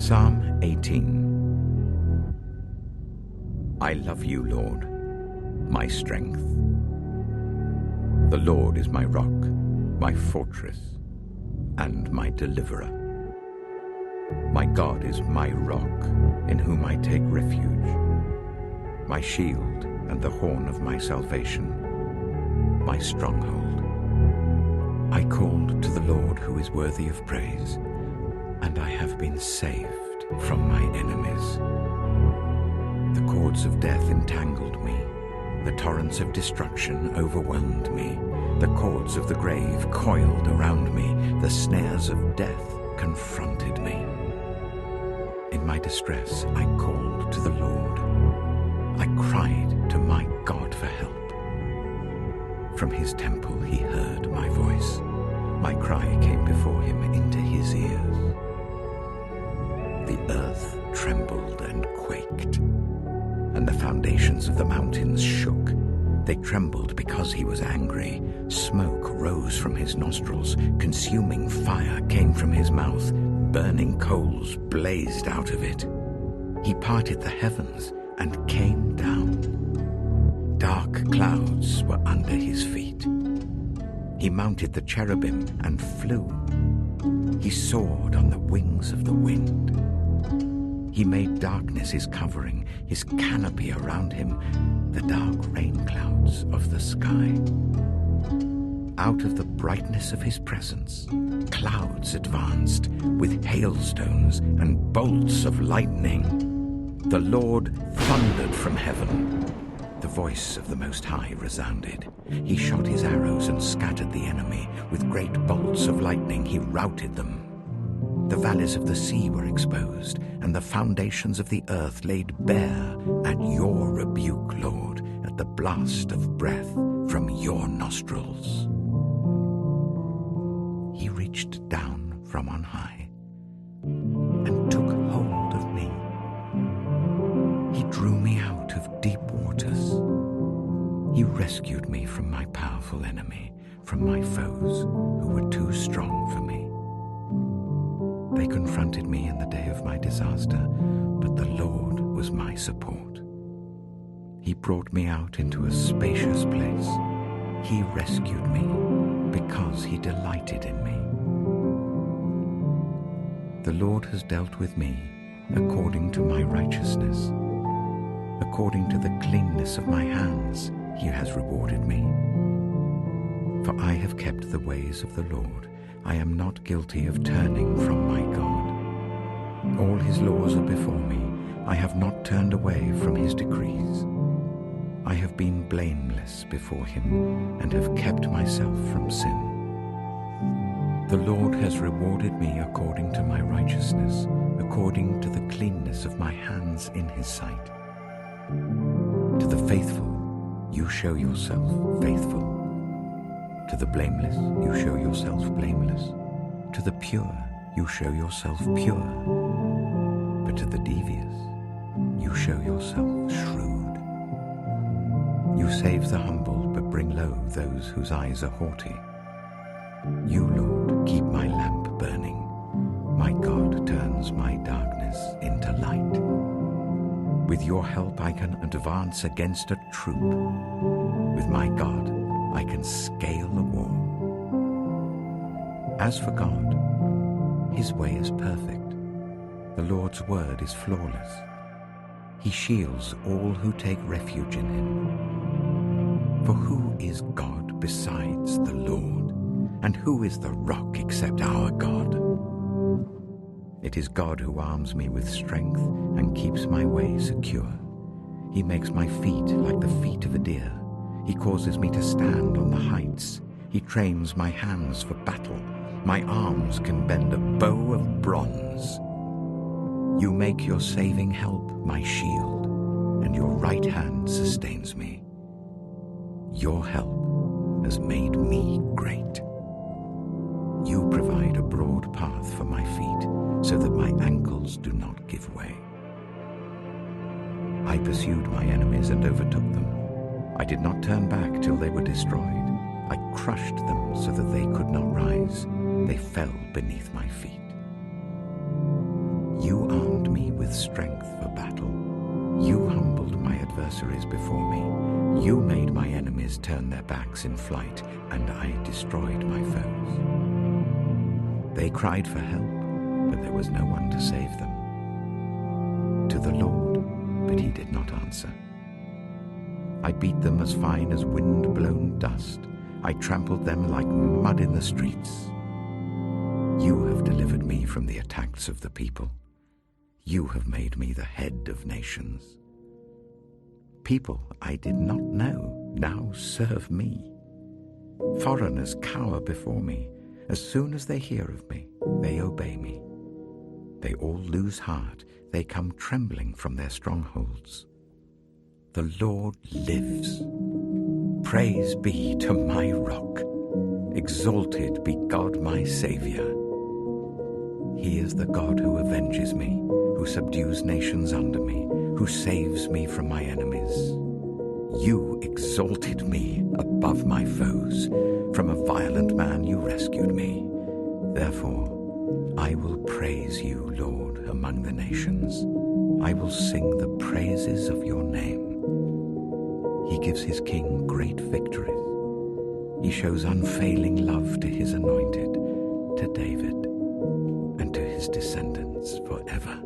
Psalm 18. I love you, Lord, my strength. The Lord is my rock, my fortress, and my deliverer. My God is my rock, in whom I take refuge, my shield and the horn of my salvation, my stronghold. I called to the Lord who is worthy of praise, and I have been saved from my enemies. The cords of death entangled me. The torrents of destruction overwhelmed me. The cords of the grave coiled around me. The snares of death confronted me. In my distress, I called to the Lord. I cried to my God for help. From his temple he heard my voice. My cry came before him into his ears. The earth trembled and quaked, and the foundations of the mountains shook. They trembled because he was angry. Smoke rose from his nostrils. Consuming fire came from his mouth. Burning coals blazed out of it. He parted the heavens and came down. Dark clouds were under his feet. He mounted the cherubim and flew. He soared on the wings of the wind. He made darkness his covering, his canopy around him, the dark rain clouds of the sky. Out of the brightness of his presence, clouds advanced with hailstones and bolts of lightning. The Lord thundered from heaven. The voice of the Most High resounded. He shot his arrows and scattered the enemy. With great bolts of lightning he routed them. The valleys of the sea were exposed, and the foundations of the earth laid bare at your rebuke, Lord, at the blast of breath from your nostrils. He reached down from on high and took hold of me. He drew me out of deep waters. He rescued me from my powerful enemy, from my foes who were too strong for me. They confronted me in the day of my disaster, but the Lord was my support. He brought me out into a spacious place. He rescued me because he delighted in me. The Lord has dealt with me according to my righteousness. According to the cleanness of my hands, he has rewarded me. For I have kept the ways of the Lord. I am not guilty of turning from my God. All his laws are before me. I have not turned away from his decrees. I have been blameless before him and have kept myself from sin. The Lord has rewarded me according to my righteousness, according to the cleanness of my hands in his sight. To the faithful, you show yourself faithful. To the blameless, you show yourself blameless. To the pure, you show yourself pure. But to the devious, you show yourself shrewd. You save the humble, but bring low those whose eyes are haughty. You, Lord, keep my lamp burning. My God turns my darkness into light. With your help, I can advance against a troop. With my God, I can scale a wall. As for God, his way is perfect. The Lord's word is flawless. He shields all who take refuge in him. For who is God besides the Lord? And who is the rock except our God? It is God who arms me with strength and keeps my way secure. He makes my feet like the feet of a deer. He causes me to stand on the heights. He trains my hands for battle. My arms can bend a bow of bronze. You make your saving help my shield, and your right hand sustains me. Your help has made me great. You provide a broad path for my feet, so that my ankles do not give way. I pursued my enemies and overtook them. I did not turn back till they were destroyed. I crushed them so that they could not rise. They fell beneath my feet. You with strength for battle. You humbled my adversaries before me. You made my enemies turn their backs in flight, and I destroyed my foes. They cried for help, but there was no one to save them. To the Lord, but he did not answer. I beat them as fine as wind-blown dust. I trampled them like mud in the streets. You have delivered me from the attacks of the people. You have made me the head of nations. People I did not know now serve me. Foreigners cower before me. As soon as they hear of me, they obey me. They all lose heart. They come trembling from their strongholds. The Lord lives. Praise be to my rock. Exalted be God my Saviour. He is the God who avenges me, who subdues nations under me, who saves me from my enemies. You exalted me above my foes. From a violent man you rescued me. Therefore, I will praise you, Lord, among the nations. I will sing the praises of your name. He gives his king great victories. He shows unfailing love to his anointed, to David, and to his descendants forever.